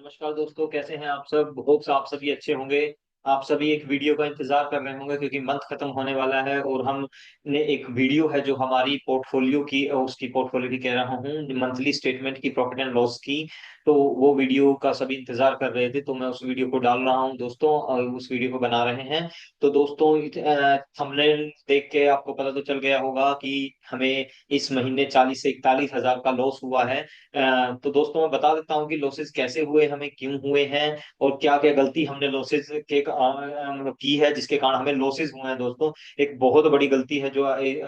नमस्कार दोस्तों, कैसे हैं आप सब। होप्स आप सभी अच्छे होंगे। आप सभी एक वीडियो का इंतजार कर रहे होंगे क्योंकि मंथ खत्म होने वाला है और हमने एक वीडियो है जो हमारी पोर्टफोलियो की उसकी पोर्टफोलियो की कह रहा हूँ, मंथली स्टेटमेंट की, प्रॉफिट एंड लॉस की। तो वो वीडियो का सभी इंतजार कर रहे थे, तो मैं उस वीडियो को डाल रहा हूँ दोस्तों, और उस वीडियो को बना रहे हैं। तो दोस्तों, थंबनेल देख के आपको पता तो चल गया होगा कि हमें इस महीने 40 से 41 हजार का लॉस हुआ है। तो दोस्तों, मैं बता देता हूँ कि लॉसेस कैसे हुए, हमें क्यों हुए हैं, और क्या क्या गलती हमने लॉसेस के की है जिसके कारण हमें लॉसेस हुए हैं दोस्तों। एक बहुत बड़ी गलती है जो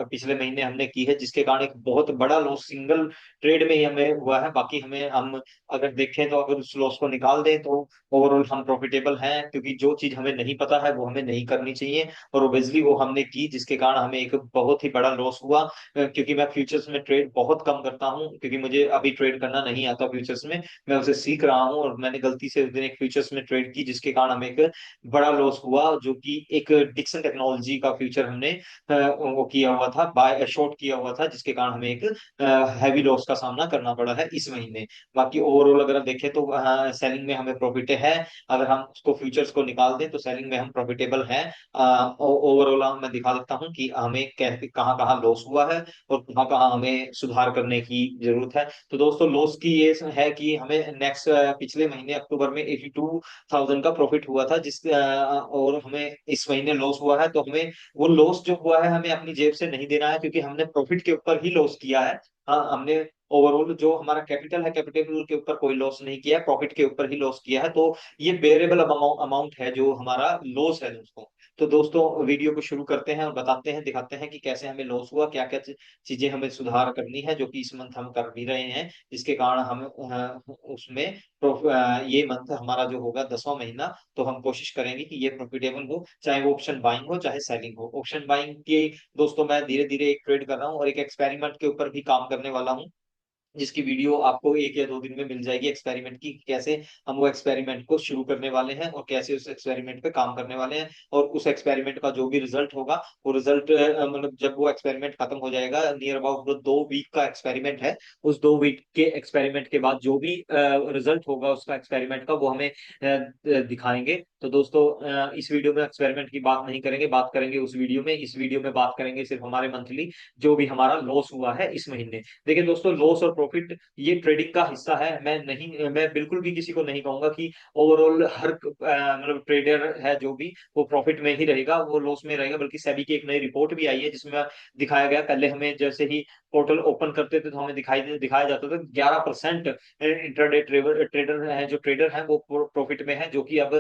पिछले महीने हमने की है, जिसके कारण एक बहुत बड़ा लॉस सिंगल ट्रेड में ही हमें हुआ है। बाकी हमें हम अगर देखें तो अगर उस लॉस को निकाल दें तो ओवरऑल हम प्रॉफिटेबल हैं, क्योंकि जो चीज हमें नहीं पता है वो हमें नहीं करनी चाहिए। और ओबियसली वो हमने की, जिसके कारण हमें एक बहुत ही बड़ा लॉस हुआ। क्योंकि मैं फ्यूचर्स में ट्रेड बहुत कम करता हूँ, क्योंकि मुझे अभी ट्रेड करना नहीं आता फ्यूचर्स में। मैं उसे सीख रहा हूँ, और मैंने गलती से उस दिन एक फ्यूचर्स में ट्रेड की, जिसके कारण हमें एक बड़ा लॉस हुआ, जो कि एक डिक्सन टेक्नोलॉजी का फ्यूचर हमने वो किया हुआ था, बाय शॉर्ट किया हुआ था, जिसके कारण हमें एक हैवी लॉस का सामना करना पड़ा है इस महीने। बाकी ओवरऑल अगर आप देखें तो सेलिंग में हमें प्रॉफिट है। अगर हम उसको फ्यूचर्स को निकाल दें तो सेलिंग में हम प्रॉफिटेबल हैं। ओवरऑल मैं दिखा देता हूँ कि हमें कहाँ कहाँ लॉस हुआ है और कहाँ कहाँ हमें सुधार करने की जरूरत है। तो दोस्तों, लॉस की ये है कि हमें नेक्स्ट पिछले महीने अक्टूबर में 82,000 का प्रॉफिट हुआ था, और हमें इस महीने लॉस हुआ है। तो हमें वो लॉस जो हुआ है हमें अपनी जेब से नहीं देना है, क्योंकि हमने प्रॉफिट के ऊपर ही लॉस किया है। हाँ, हमने ओवरऑल जो हमारा कैपिटल है, कैपिटल के ऊपर कोई लॉस नहीं किया है, प्रॉफिट के ऊपर ही लॉस किया है। तो ये बेरेबल अमाउंट है जो हमारा लॉस है दोस्तों। तो दोस्तों, वीडियो को शुरू करते हैं और बताते हैं, दिखाते हैं कि कैसे हमें लॉस हुआ, क्या क्या चीजें हमें सुधार करनी है, जो कि इस मंथ हम कर भी रहे हैं, जिसके कारण हम उसमें ये मंथ हमारा जो होगा 10वां महीना, तो हम कोशिश करेंगे कि ये प्रॉफिटेबल हो, चाहे वो ऑप्शन बाइंग हो चाहे सेलिंग हो। ऑप्शन बाइंग की दोस्तों मैं धीरे धीरे एक ट्रेड कर रहा हूँ और एक एक्सपेरिमेंट के ऊपर भी काम करने वाला हूँ, जिसकी वीडियो आपको 1 या 2 दिन में मिल जाएगी, एक्सपेरिमेंट की, कैसे हम वो एक्सपेरिमेंट को शुरू करने वाले हैं और कैसे उस एक्सपेरिमेंट पे काम करने वाले हैं। और उस एक्सपेरिमेंट का जो भी रिजल्ट होगा, वो रिजल्ट मतलब जब वो एक्सपेरिमेंट खत्म हो जाएगा, नियर अबाउट 2 वीक का एक्सपेरिमेंट है, उस 2 वीक के एक्सपेरिमेंट के बाद जो भी रिजल्ट होगा उसका एक्सपेरिमेंट का, वो हमें दिखाएंगे। तो दोस्तों, इस वीडियो में एक्सपेरिमेंट की बात नहीं करेंगे, बात करेंगे उस वीडियो में। इस वीडियो में बात करेंगे सिर्फ हमारे मंथली जो भी हमारा लॉस हुआ है इस महीने। देखिए दोस्तों, लॉस और प्रॉफिट ये ट्रेडिंग का हिस्सा है। मैं बिल्कुल भी किसी को नहीं कहूंगा कि ओवरऑल हर मतलब ट्रेडर है जो भी, वो प्रॉफिट में ही रहेगा, वो लॉस में रहेगा। बल्कि सेबी की एक नई रिपोर्ट भी आई है, जिसमें दिखाया गया, पहले हमें जैसे ही पोर्टल ओपन करते थे तो हमें दिखाया जाता था 11% इंटरडे ट्रेडर है, जो ट्रेडर है वो प्रॉफिट में है, जो कि अब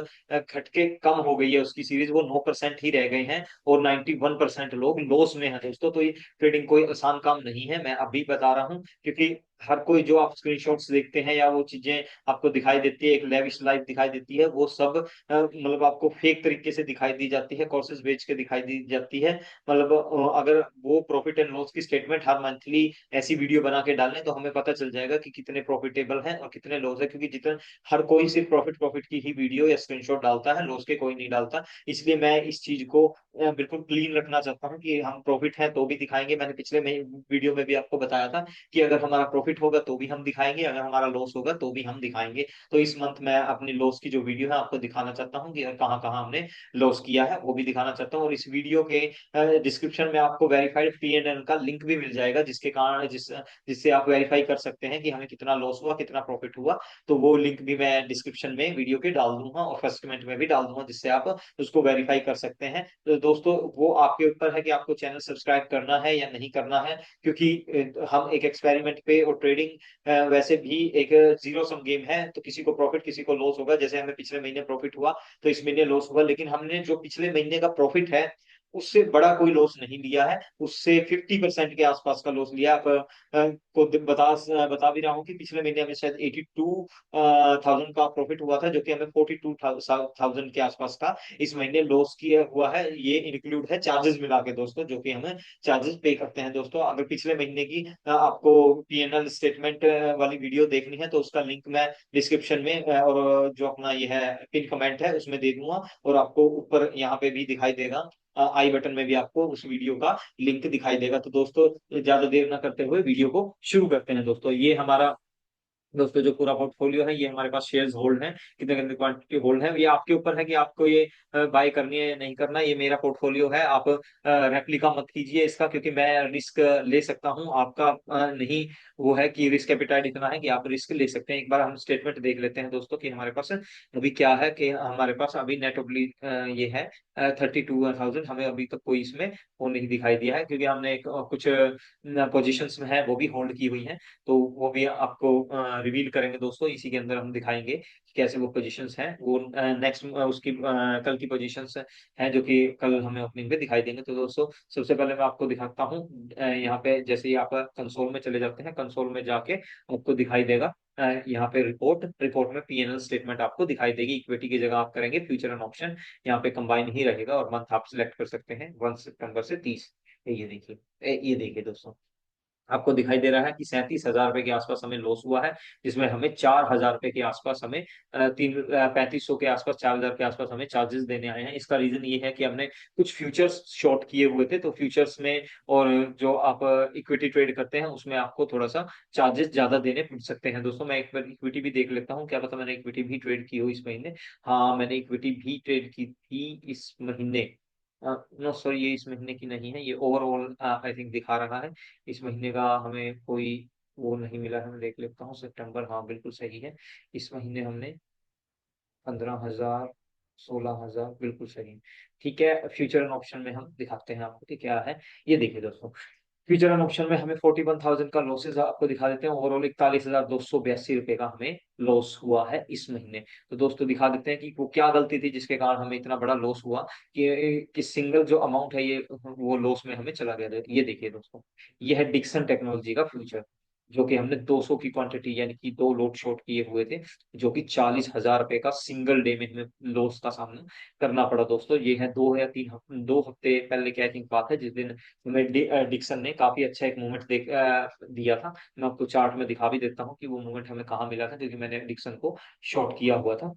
घटके कम हो गई है उसकी सीरीज, वो 9% ही रह गए हैं, और 91% लोग लॉस में है दोस्तों। तो ये ट्रेडिंग कोई आसान काम नहीं है, मैं अभी बता रहा हूँ, क्योंकि हर कोई जो आप स्क्रीनशॉट्स देखते हैं या वो चीजें आपको दिखाई देती है, एक लेविश लाइफ दिखाई देती है, वो सब मतलब आपको फेक तरीके से दिखाई दी जाती है, कोर्सेज बेच के दिखाई दी जाती है। मतलब अगर वो प्रॉफिट एंड लॉस की स्टेटमेंट हर मंथली ऐसी वीडियो बना के डालें तो हमें पता चल जाएगा कि कितने प्रॉफिटेबल हैं और कितने लॉस है, क्योंकि जितना हर कोई सिर्फ प्रॉफिट प्रॉफिट की ही वीडियो या स्क्रीनशॉट डालता है, लॉस के कोई नहीं डालता। इसलिए मैं इस चीज को बिल्कुल क्लीन रखना चाहता हूँ कि हम प्रॉफिट है तो भी दिखाएंगे। मैंने पिछले वीडियो में भी आपको बताया था कि अगर हमारा प्रॉफिट होगा तो भी हम दिखाएंगे, अगर हमारा लॉस होगा तो भी हम दिखाएंगे। तो इस मंथ मैं अपनी लॉस की जो वीडियो है आपको दिखाना चाहता हूँ कि कहाँ कहाँ हमने लॉस किया है, वो भी दिखाना चाहता हूँ। और इस वीडियो के डिस्क्रिप्शन में आपको वेरीफाइड P&L का लिंक भी मिल जाएगा, जिससे आप वेरीफाई कर सकते हैं कि हमें कितना लॉस हुआ, कितना प्रॉफिट हुआ। तो वो लिंक भी मैं डिस्क्रिप्शन में वीडियो के डाल दूंगा और फर्स्ट कमेंट में भी डाल दूंगा, जिससे आप उसको वेरीफाई कर सकते हैं। तो दोस्तों, वो आपके ऊपर है कि आपको चैनल सब्सक्राइब करना है या नहीं करना है, क्योंकि हम एक एक्सपेरिमेंट पे, और ट्रेडिंग वैसे भी एक जीरो सम गेम है, तो किसी को प्रॉफिट किसी को लॉस होगा। जैसे हमें पिछले महीने प्रॉफिट हुआ तो इस महीने लॉस हुआ, लेकिन हमने जो पिछले महीने का प्रॉफिट है उससे बड़ा कोई लॉस नहीं लिया है, उससे 50% के आसपास का लॉस लिया। आप को बता भी रहा हूँ कि पिछले महीने हमें शायद 82,000 का प्रॉफिट हुआ था, जो कि हमें 42,000 के आसपास का इस महीने लॉस किया हुआ है। ये इंक्लूड है चार्जेस मिला के दोस्तों, जो कि हमें चार्जेस पे करते हैं दोस्तों। अगर पिछले महीने की आपको P&L स्टेटमेंट वाली वीडियो देखनी है तो उसका लिंक मैं डिस्क्रिप्शन में और जो अपना ये है पिन कमेंट है उसमें दे दूंगा, और आपको ऊपर यहाँ पे भी दिखाई देगा, आई बटन में भी आपको उस वीडियो का लिंक दिखाई देगा। तो दोस्तों, ज्यादा देर ना करते हुए वीडियो को शुरू करते हैं दोस्तों। ये हमारा दोस्तों जो पूरा पोर्टफोलियो है ये हमारे पास शेयर्स होल्ड हैं, कितने कितने क्वांटिटी होल्ड है, ये आपके ऊपर है कि आपको ये बाय करनी है या नहीं करना। ये मेरा पोर्टफोलियो है, आप रेप्लिका मत कीजिए इसका, क्योंकि मैं रिस्क ले सकता हूँ, आपका नहीं नहीं। वो है कि रिस्क एपिटाइट इतना है कि आप रिस्क ले सकते हैं। एक बार हम स्टेटमेंट देख लेते हैं दोस्तों कि हमारे पास अभी क्या है, कि हमारे पास अभी नेट ओब्लिक ये है 32,000। हमें अभी तक कोई इसमें वो नहीं दिखाई दिया है, क्योंकि हमने कुछ पोजिशंस में है वो भी होल्ड की हुई है। तो वो भी आपको रिवील करेंगे दोस्तों, इसी के अंदर हम दिखाएंगे कि कैसे वो पोजीशंस हैं। वो नेक्स्ट उसकी कल की पोजीशंस हैं जो कि कल हमें ओपनिंग पे दिखाई देंगे। तो दोस्तों सबसे पहले मैं आपको दिखाता हूँ, यहाँ पे जैसे ही आप कंसोल में चले जाते हैं, कंसोल में जाके आपको दिखाई देगा यहाँ पे रिपोर्ट, रिपोर्ट में पीएनएल स्टेटमेंट आपको दिखाई देगी। इक्विटी की जगह आप करेंगे फ्यूचर एंड ऑप्शन, यहाँ पे कंबाइन ही रहेगा, और मंथ आप सिलेक्ट कर सकते हैं 1 सितंबर से 30। ये देखिए, ये देखिए दोस्तों, आपको दिखाई दे रहा है कि 37,000 रुपए के आसपास हमें लॉस हुआ है, जिसमें हमें 4,000 रुपए के आसपास हमें 3500 के आसपास, 4,000 के आसपास हमें चार्जेस देने आए हैं। इसका रीजन ये है कि हमने कुछ फ्यूचर्स शॉर्ट किए हुए थे, तो फ्यूचर्स में और जो आप इक्विटी ट्रेड करते हैं उसमें आपको थोड़ा सा चार्जेस ज्यादा देने पड़ सकते हैं। दोस्तों मैं एक बार इक्विटी भी देख लेता हूँ, क्या पता मैंने इक्विटी भी ट्रेड की हो इस महीने। हाँ, मैंने इक्विटी भी ट्रेड की थी इस महीने। नो सॉरी, ये इस महीने की नहीं है, ये ओवरऑल आई थिंक दिखा रहा है। इस महीने का हमें कोई वो नहीं मिला है, मैं देख लेता हूँ सितंबर, हाँ बिल्कुल सही है। इस महीने हमने 15,000, 16,000, बिल्कुल सही। ठीक है, फ्यूचर एंड ऑप्शन में हम दिखाते हैं आपको कि क्या है। ये देखिए दोस्तों, फ्यूचर एंड ऑप्शन में हमें 41,000 का लॉसेस आपको दिखा देते हैं। ओवरऑल 41,282 रुपए का हमें लॉस हुआ है इस महीने। तो दोस्तों दिखा देते हैं कि वो क्या गलती थी जिसके कारण हमें इतना बड़ा लॉस हुआ, कि सिंगल जो अमाउंट है ये वो लॉस में हमें चला गया। ये देखिए दोस्तों, ये है डिक्सन टेक्नोलॉजी का फ्यूचर, जो कि हमने 200 की क्वांटिटी यानी कि 2 लोट शॉर्ट किए हुए थे, जो कि 40,000 रुपए का सिंगल डे में हमें लॉस का सामना करना पड़ा। दोस्तों ये है 2 या 3 हफ्ते पहले की आई थिंक बात है, जिस दिन हमें डिक्सन ने काफी अच्छा एक मूवमेंट दिया था। मैं आपको चार्ट में दिखा भी देता हूँ कि वो मूवमेंट हमें कहाँ मिला था, क्योंकि मैंने डिक्सन को शॉर्ट किया हुआ था,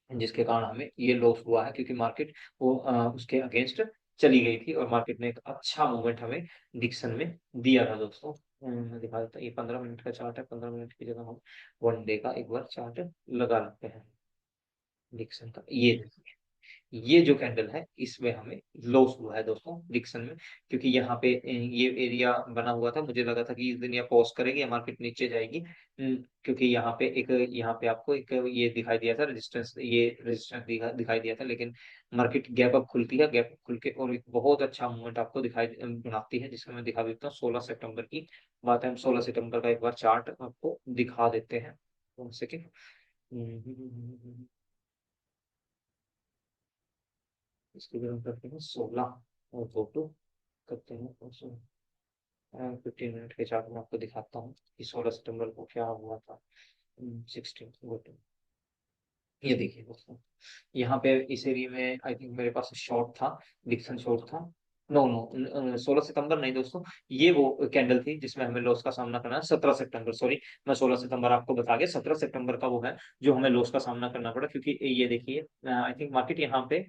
जिसके कारण हमें ये लॉस हुआ है, क्योंकि मार्केट वो उसके अगेंस्ट चली गई थी, और मार्केट ने एक अच्छा मूवमेंट हमें डिक्सन में दिया था दोस्तों। मैं दिखा देता हूँ, ये 15 मिनट का चार्ट है, 15 मिनट की जगह हम 1 डे का एक बार चार्ट लगा लेते हैं डिक्सन का। ये जो कैंडल है इसमें हमें लॉस हुआ है दोस्तों डिक्सन में, क्योंकि यहाँ पे ये एरिया बना हुआ था, मुझे लगा था कि इस दिन या पॉज करेगी या मार्केट नीचे जाएगी। क्योंकि यहाँ पे एक, यहाँ पे आपको एक ये दिखाई दिया था रेजिस्टेंस, ये रेजिस्टेंस दिखाई दिया था, लेकिन मार्केट गैप अप खुलती है, गैप अप खुल के और एक बहुत अच्छा मूवमेंट आपको दिखाई बनाती है, जिसमें मैं दिखा देता हूँ 16 सितंबर की बात है। हम 16 सितंबर का एक बार चार्ट आपको दिखा देते हैं, 1 सेकेंड। इसकी भी हम करते हैं 16 और फोटो करते हैं 15 मिनट के चार्ट में आपको दिखाता हूँ कि 16 सितंबर को क्या हुआ था। 16 फोटो, ये देखिए दोस्तों, यहाँ पे इस एरिया में आई थिंक मेरे पास शॉर्ट था, डिक्सन शॉर्ट था। नो नो, 16 सितंबर नहीं दोस्तों, ये वो कैंडल थी जिसमें हमें लॉस का सामना करना है। 17 सितंबर, सॉरी, मैं 16 सितंबर आपको बता गया, 17 सितंबर का वो है जो हमें लॉस का सामना करना पड़ा, क्योंकि ये देखिए आई थिंक मार्केट यहाँ पे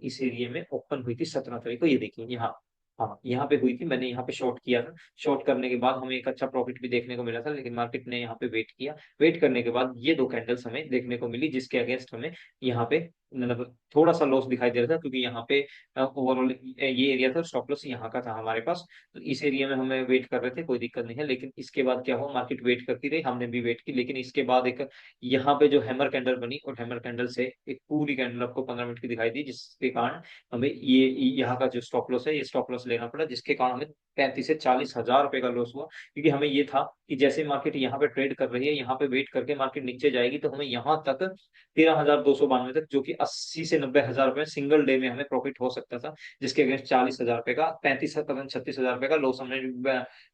इस एरिया में ओपन हुई थी 17 तारीख को। ये देखिए यहाँ, हाँ यहाँ पे हुई थी, मैंने यहाँ पे शॉर्ट किया था। शॉर्ट करने के बाद हमें एक अच्छा प्रॉफिट भी देखने को मिला था, लेकिन मार्केट ने यहाँ पे वेट किया। वेट करने के बाद ये 2 कैंडल्स हमें देखने को मिली, जिसके अगेंस्ट हमें यहाँ पे मतलब थोड़ा सा लॉस दिखाई दे रहा था, क्योंकि यहाँ पे ओवरऑल ये एरिया था, स्टॉप लॉस यहाँ का था हमारे पास। तो इस एरिया में हमें वेट कर रहे थे, कोई दिक्कत नहीं है। लेकिन इसके बाद क्या हुआ, मार्केट वेट करती रही, हमने भी वेट की, लेकिन इसके बाद एक यहाँ पे जो हैमर कैंडल बनी, और हैमर कैंडल से एक पूरी कैंडल आपको 15 मिनट की दिखाई दी, जिसके कारण हमें ये यहाँ का जो स्टॉप लॉस है ये स्टॉप लॉस लेना पड़ा, जिसके कारण हमें 35 से 40 हजार रुपए का लॉस हुआ। क्योंकि हमें ये था कि जैसे मार्केट यहाँ पे ट्रेड कर रही है, यहाँ पे वेट करके मार्केट नीचे जाएगी, तो हमें यहाँ तक 13,292 तक, जो कि 80 से 90 हजार रुपए सिंगल डे में हमें प्रॉफिट हो सकता था, जिसके अगेंस्ट 40 हजार रुपए का 36 हजार रुपए का लॉस हमने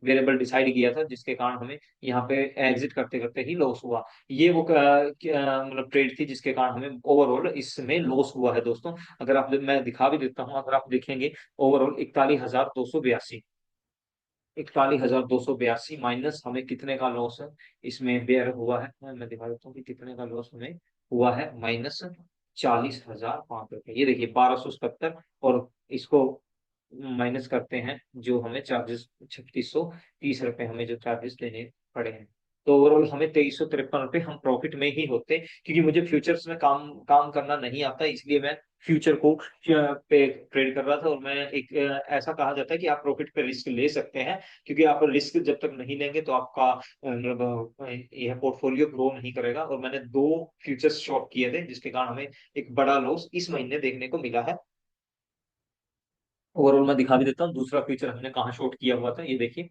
वेरिएबल डिसाइड किया था, जिसके कारण हमें यहाँ पे एग्जिट करते करते ही लॉस हुआ। ये वो मतलब ट्रेड थी जिसके कारण हमें ओवरऑल इसमें लॉस हुआ है दोस्तों। अगर आप, मैं दिखा भी देता हूँ, अगर आप देखेंगे ओवरऑल 41,282, 41,282 माइनस हमें कितने का लॉस है इसमें बेयर हुआ है, मैं दिखा देता हूँ कि कितने का लॉस हमें हुआ है, -40,500 रुपये। ये देखिए 1277, और इसको माइनस करते हैं जो हमें चार्जेस 3630 रुपये हमें जो चार्जेस देने पड़े हैं। तो ओवरऑल हमें 2353 रुपये हम प्रॉफिट में ही होते, क्योंकि मुझे फ्यूचर्स में काम काम करना नहीं आता, इसलिए मैं फ्यूचर को पे ट्रेड कर रहा था। और मैं एक ऐसा कहा जाता है कि आप प्रॉफिट पे रिस्क ले सकते हैं, क्योंकि आप रिस्क जब तक नहीं लेंगे तो आपका मतलब यह पोर्टफोलियो ग्रो नहीं करेगा। और मैंने दो फ्यूचर्स शॉर्ट किए थे, जिसके कारण हमें एक बड़ा लॉस इस महीने देखने को मिला है। ओवरऑल मैं दिखा भी देता हूँ दूसरा फ्यूचर हमने कहाँ शॉर्ट किया हुआ था, ये देखिए।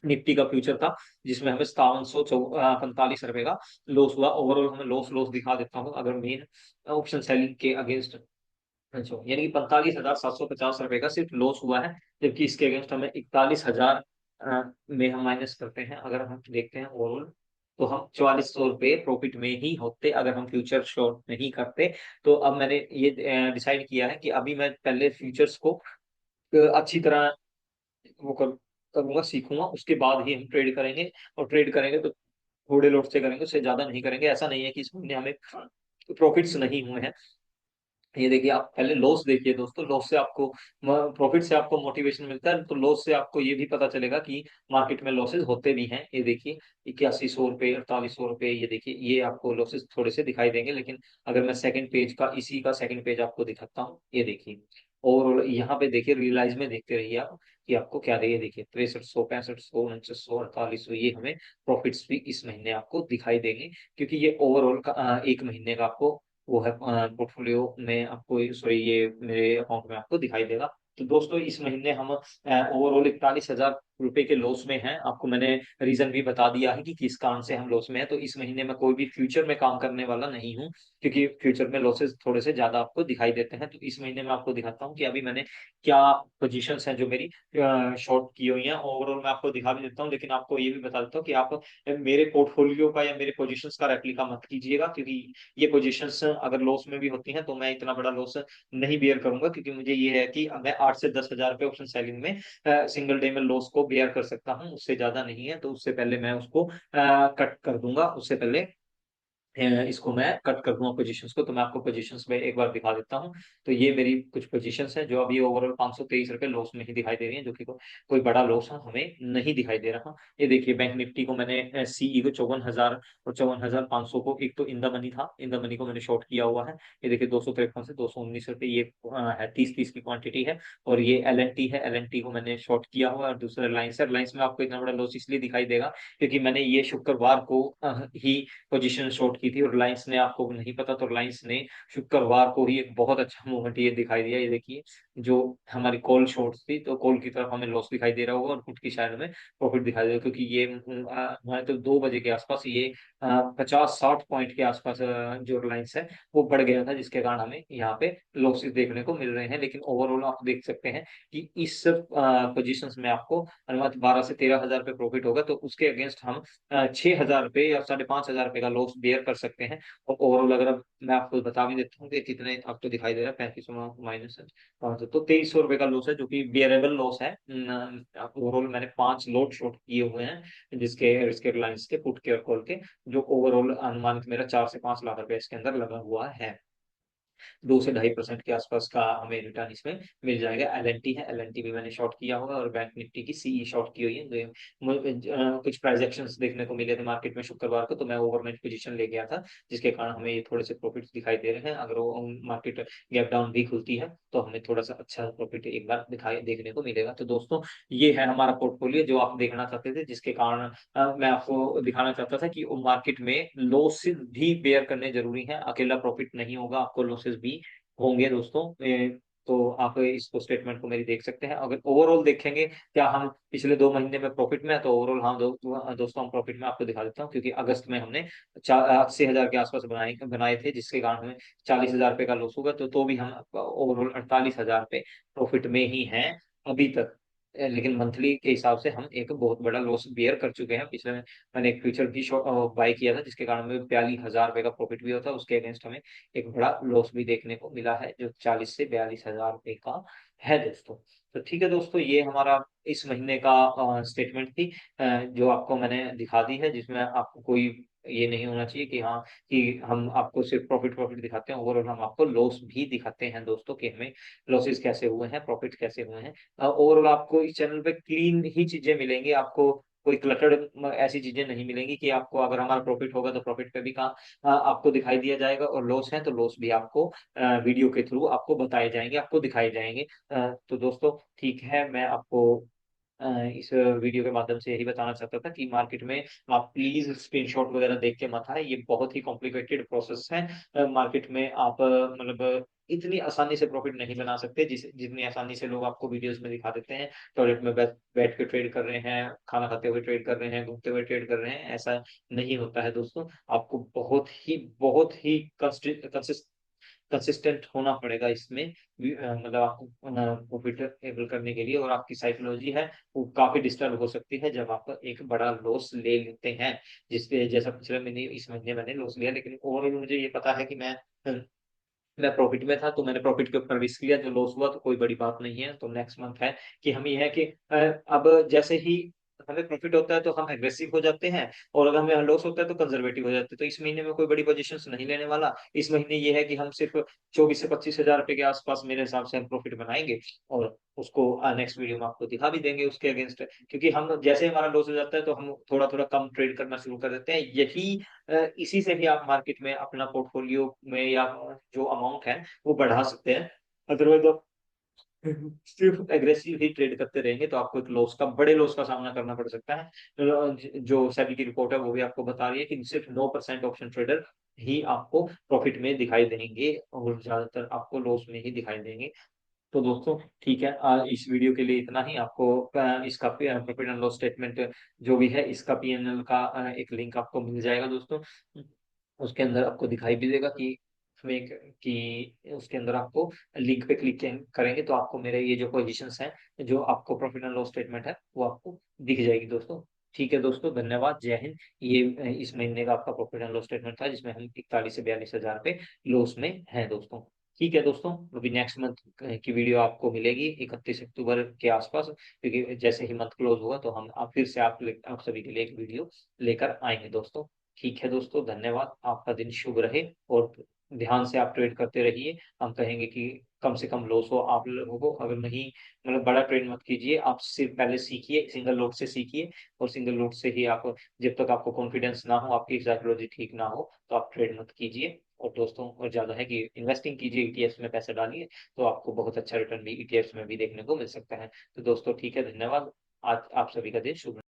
निफ्टी का फ्यूचर था, जिसमें हमें 5745 रुपए का लॉस हुआ। ओवरऑल हमें लॉस लॉस दिखा देता हूँ, अगर मेन ऑप्शन सेलिंग के अगेंस्ट। अच्छा, यानी कि 45,750 रुपए का सिर्फ लॉस हुआ है, जबकि इसके अगेंस्ट हमें 41,000 में हम माइनस करते हैं, अगर हम देखते हैं ओवरऑल, तो हम 4400 रुपये प्रॉफिट में ही होते अगर हम फ्यूचर शॉर्ट नहीं करते। तो अब मैंने ये डिसाइड किया है कि अभी मैं पहले फ्यूचर्स को अच्छी तरह वो करूंगा, सीखूंगा, उसके बाद ही हम ट्रेड करेंगे। और ट्रेड करेंगे तो थोड़े लॉट से करेंगे, उससे ज्यादा नहीं करेंगे। ऐसा नहीं है कि इस महीने हमें प्रॉफिट्स नहीं हुए हैं। ये देखिए, आप पहले लॉस देखिए दोस्तों, लॉस से आपको, प्रॉफिट से आपको मोटिवेशन मिलता है, तो लॉस से आपको ये भी पता चलेगा कि मार्केट में लॉसेस होते भी हैं। ये देखिए, 8100 रुपये, 4800 रुपये, ये देखिए, ये आपको लॉसेस थोड़े से दिखाई देंगे। लेकिन अगर मैं सेकंड पेज का, इसी का सेकंड पेज आपको दिखाता हूँ, ये देखिए। और यहाँ पे देखिए, रियलाइज में देखते रहिए आप कि आपको क्या देगा। देखिए, 6300, 6500, 4900, 4800, ये हमें प्रॉफिट्स भी इस महीने आपको दिखाई देंगे, क्योंकि ये ओवरऑल का एक महीने का आपको वो है पोर्टफोलियो में आपको, सॉरी, ये मेरे अकाउंट में आपको दिखाई देगा। तो दोस्तों, इस महीने हम ओवरऑल 41,000 रुपए के लॉस में हैं। आपको मैंने रीजन भी बता दिया है कि किस कारण से हम लॉस में हैं। तो इस महीने में कोई भी फ्यूचर में काम करने वाला नहीं हूँ, क्योंकि फ्यूचर में लॉसेस थोड़े से ज्यादा आपको दिखाई देते हैं। तो इस महीने में आपको दिखाता हूँ कि अभी मैंने क्या पोजीशंस हैं जो मेरी शॉर्ट की हुई हैं। ओवरऑल मैं आपको दिखा भी देता हूँ, लेकिन आपको ये भी बता देता हूँ कि आप मेरे पोर्टफोलियो का या मेरे पोजीशंस का रेप्लिका मत कीजिएगा, क्योंकि ये पोजीशंस अगर लॉस में भी होती हैं तो मैं इतना बड़ा लॉस नहीं बेयर करूंगा, क्योंकि मुझे ये है कि मैं 8 से 10 हजार रुपये ऑप्शन सेलिंग में सिंगल डे में लॉस को बेयर कर सकता हूँ, उससे ज्यादा नहीं है। तो उससे पहले मैं उसको कट कर दूंगा, उससे पहले इसको मैं कट कर दूंगा पोजीशंस को। तो मैं आपको पोजीशंस में एक बार दिखा देता हूँ। तो ये मेरी कुछ पोजीशंस हैं जो अभी ओवरऑल 523 रुपये लॉस में ही दिखाई दे रही हैं, जो कि कोई बड़ा लॉस हमें नहीं दिखाई दे रहा। ये देखिए, बैंक निफ्टी को मैंने, सीई को 54,000 और 54,500 को, एक तो इन द मनी था, इन द मनी को मैंने शॉर्ट किया हुआ है। ये देखिए, 253 से 219 रुपये, ये है 30-30 की क्वांटिटी है। और ये एल एन टी है, एल एन टी को मैंने शॉर्ट किया हुआ है। और दूसरा रिलायंस है, रिलायंस में आपको इतना बड़ा लॉस इसलिए दिखाई देगा क्योंकि मैंने ये शुक्रवार को ही पोजीशन शॉर्ट की थी। और रिलायंस ने, आपको नहीं पता तो रिलायंस ने शुक्रवार को ही एक बहुत अच्छा मूवमेंट ये दिखाई दिया। ये देखिए, जो हमारी कॉल शॉर्ट थी, तो कॉल की तरफ हमें लॉस दिखाई दे रहा होगा और पुट की शायद हमें प्रॉफिट दिखाई देगा, क्योंकि ये हमारे तो 2 बजे के आसपास ये 50-60 पॉइंट के आसपास जो रिलायंस है वो बढ़ गया था, जिसके कारण हमें यहाँ पे लॉसेस देखने को मिल रहे हैं। लेकिन ओवरऑल आप देख सकते हैं कि इस पोजीशन में आपको अनुमान 12 से 13 हजार रुपये प्रॉफिट होगा। तो उसके अगेंस्ट हम 6 हजार रुपये या 5,500 रुपये का लॉस बेयर कर सकते हैं। और ओवरऑल अगर मैं आपको बता भी देता हूँ कि कितने आपको दिखाई दे रहा है, 35 माइनस है, तो 2300 रुपये का लॉस है, जो कि बियरेबल लॉस है। ओवरऑल मैंने 5 लॉट शॉर्ट किए हुए हैं, जिसके इसके रिलायंस के, पुट के और कॉल के, जो ओवरऑल अनुमानित मेरा 4 से 5 लाख रुपए इसके अंदर लगा हुआ है। 2 से 2.5% के आसपास का हमें रिटर्न इसमें मिल जाएगा। एल एन टी है, एल एन टी भी मैंने शॉर्ट किया हुआ है, और बैंक निफ्टी की सीई शॉर्ट की हुई है। कुछ प्राइस एक्शंस देखने को मिले थे मार्केट में शुक्रवार को, तो मैं ओवरनाइट पोजीशन ले गया था, जिसके कारण हमें ये थोड़े से प्रॉफिट दिखाई दे रहे हैं। अगर वो मार्केट गैप डाउन भी खुलती है तो हमें थोड़ा सा अच्छा प्रॉफिट एक बार दिखाई देखने को मिलेगा। तो दोस्तों, ये है हमारा पोर्टफोलियो जो आप देखना चाहते थे, जिसके कारण मैं आपको दिखाना चाहता था कि मार्केट में लॉसेस भी बेयर करने जरूरी है, अकेला प्रॉफिट नहीं होगा, आपको लॉसेस भी होंगे दोस्तों। तो आप इसको, स्टेटमेंट को मेरी देख सकते हैं। अगर ओवरऑल देखेंगे क्या हम पिछले 2 महीने में प्रॉफिट में है, तो ओवरऑल हाँ दोस्तों, हम प्रॉफिट में आपको दिखा देता हूँ, क्योंकि अगस्त में हमने 80,000 के आसपास बनाए बनाए थे, जिसके कारण हमें 40,000 रुपये का लॉस होगा। तो भी हम ओवरऑल 48,000 रुपये प्रॉफिट में ही हैं अभी तक। लेकिन मंथली के हिसाब से हम एक बहुत बड़ा लॉस बियर कर चुके हैं। पिछले मैंने एक फ्यूचर भी बाय किया था, जिसके कारण हमें 42,000 रुपये का प्रॉफिट भी होता है, उसके अगेंस्ट हमें एक बड़ा लॉस भी देखने को मिला है, जो 40 से 42 हजार रुपये का है दोस्तों। तो ठीक है दोस्तों, ये हमारा इस महीने का स्टेटमेंट थी, जो आपको मैंने दिखा दी है, जिसमें आपको कोई ये नहीं होना चाहिए कि हाँ, कि हम आपको सिर्फ प्रॉफिट प्रॉफिट दिखाते हैं, ओवरऑल हम आपको लॉस भी दिखाते हैं दोस्तों, कि हमें लॉसेस कैसे हुए हैं, प्रॉफिट कैसे हुए हैं। ओवरऑल आपको इस चैनल पे क्लीन ही चीजें मिलेंगी, आपको कोई क्लटर्ड ऐसी चीजें नहीं मिलेंगी कि आपको अगर हमारा प्रॉफिट होगा तो प्रॉफिट पे भी आपको दिखाई दिया जाएगा, और लॉस है तो लॉस भी आपको वीडियो के थ्रू आपको बताए जाएंगे, आपको दिखाए जाएंगे। तो दोस्तों ठीक है, मैं आपको इस वीडियो के माध्यम से यही बताना चाहता था कि मार्केट में आप प्लीज स्क्रीनशॉट वगैरह देख के मत आए, ये बहुत ही कॉम्प्लिकेटेड प्रोसेस है। मार्केट में आप मतलब इतनी आसानी से प्रॉफिट नहीं बना सकते जितनी आसानी से लोग आपको वीडियोस में दिखा देते हैं। टॉयलेट में बैठ के ट्रेड कर रहे हैं, खाना खाते हुए ट्रेड कर रहे हैं, घूमते हुए ट्रेड कर रहे हैं, ऐसा नहीं होता है दोस्तों। आपको बहुत ही कंसिस्टेंट होना पड़ेगा इसमें मतलब आपको प्रॉफिटेबल करने के लिए, और आपकी साइकोलॉजी है वो काफी डिस्टर्ब हो सकती है जब आप एक बड़ा लॉस ले लेते हैं, जिसके जैसा पिछले महीने इस महीने मैंने लॉस लिया, लेकिन ओवरऑल मुझे ये पता है कि मैं प्रॉफिट में था, तो मैंने प्रॉफिट के ऊपर रिस्क लिया, जो लॉस हुआ तो कोई बड़ी बात नहीं है। तो नेक्स्ट मंथ है कि हम ये है कि अब जैसे ही हमें प्रॉफिट होता है तो हम एग्रेसिव हो जाते हैं, और अगर हमें लॉस होता है तो कंजर्वेटिव हो जाते हैं। तो इस महीने में कोई बड़ी पोजीशंस नहीं लेने वाला। इस महीने ये है कि हम सिर्फ 24 से 25 हजार रुपए के आसपास मेरे हिसाब से हम प्रॉफिट बनाएंगे, और उसको नेक्स्ट वीडियो में आपको दिखा भी देंगे उसके अगेंस्ट। क्योंकि हम जैसे हमारा लॉस हो जाता है तो हम थोड़ा थोड़ा कम ट्रेड करना शुरू कर देते हैं। यही इसी से भी आप मार्केट में अपना पोर्टफोलियो में या जो अमाउंट है वो बढ़ा सकते हैं। अदरवाइज आप सिर्फ एग्रेसिव ही ट्रेड करते रहेंगे तो आपको एक बड़े लॉस का सामना करना पड़ सकता है। जो सेबी की रिपोर्ट है वो भी आपको बता रही है कि सिर्फ 9% ऑप्शन ट्रेडर ही आपको प्रॉफिट में दिखाई देंगे, और ज्यादातर आपको लॉस में ही दिखाई देंगे। तो दोस्तों ठीक है, इस वीडियो के लिए इतना ही। आपको इसका प्रॉफिट एंड लॉस स्टेटमेंट जो भी है इसका पीएनएल का एक लिंक आपको मिल जाएगा दोस्तों। उसके अंदर आपको दिखाई भी देगा कि हमें कि उसके अंदर आपको लिंक पे क्लिक करेंगे तो आपको मेरे ये जो पोजीशंस हैं, जो आपको प्रॉफिट एंड लॉस स्टेटमेंट है वो आपको दिख जाएगी दोस्तों। ठीक है दोस्तों, धन्यवाद, जय हिंद। ये इस महीने का आपका प्रॉफिट एंड लॉस स्टेटमेंट था जिसमें हम 41 से 42 हजार पे लॉस में हैं दोस्तों। ठीक है दोस्तों, अभी नेक्स्ट मंथ की वीडियो आपको मिलेगी 31 अक्टूबर के आसपास, क्योंकि जैसे ही मंथ क्लोज हुआ तो हम आप फिर से आप सभी के लिए एक वीडियो लेकर आएंगे दोस्तों। ठीक है दोस्तों, धन्यवाद, आपका दिन शुभ रहे, और ध्यान से आप ट्रेड करते रहिए। हम कहेंगे कि कम से कम लॉस हो आप लोगों को, अगर नहीं मतलब बड़ा ट्रेड मत कीजिए, आप सिर्फ पहले सीखिए, सिंगल लोड से सीखिए, और सिंगल लोड से ही आप, जब तक आपको कॉन्फिडेंस ना हो, आपकी साइकोलॉजी ठीक ना हो, तो आप ट्रेड मत कीजिए। और दोस्तों और ज्यादा है कि इन्वेस्टिंग कीजिए, ईटीएफ्स में पैसे डालिए, तो आपको बहुत अच्छा रिटर्न भी ईटीएफ्स में भी देखने को मिल सकता है। तो दोस्तों ठीक है, धन्यवाद, आज आप सभी का दिन शुभ रहे।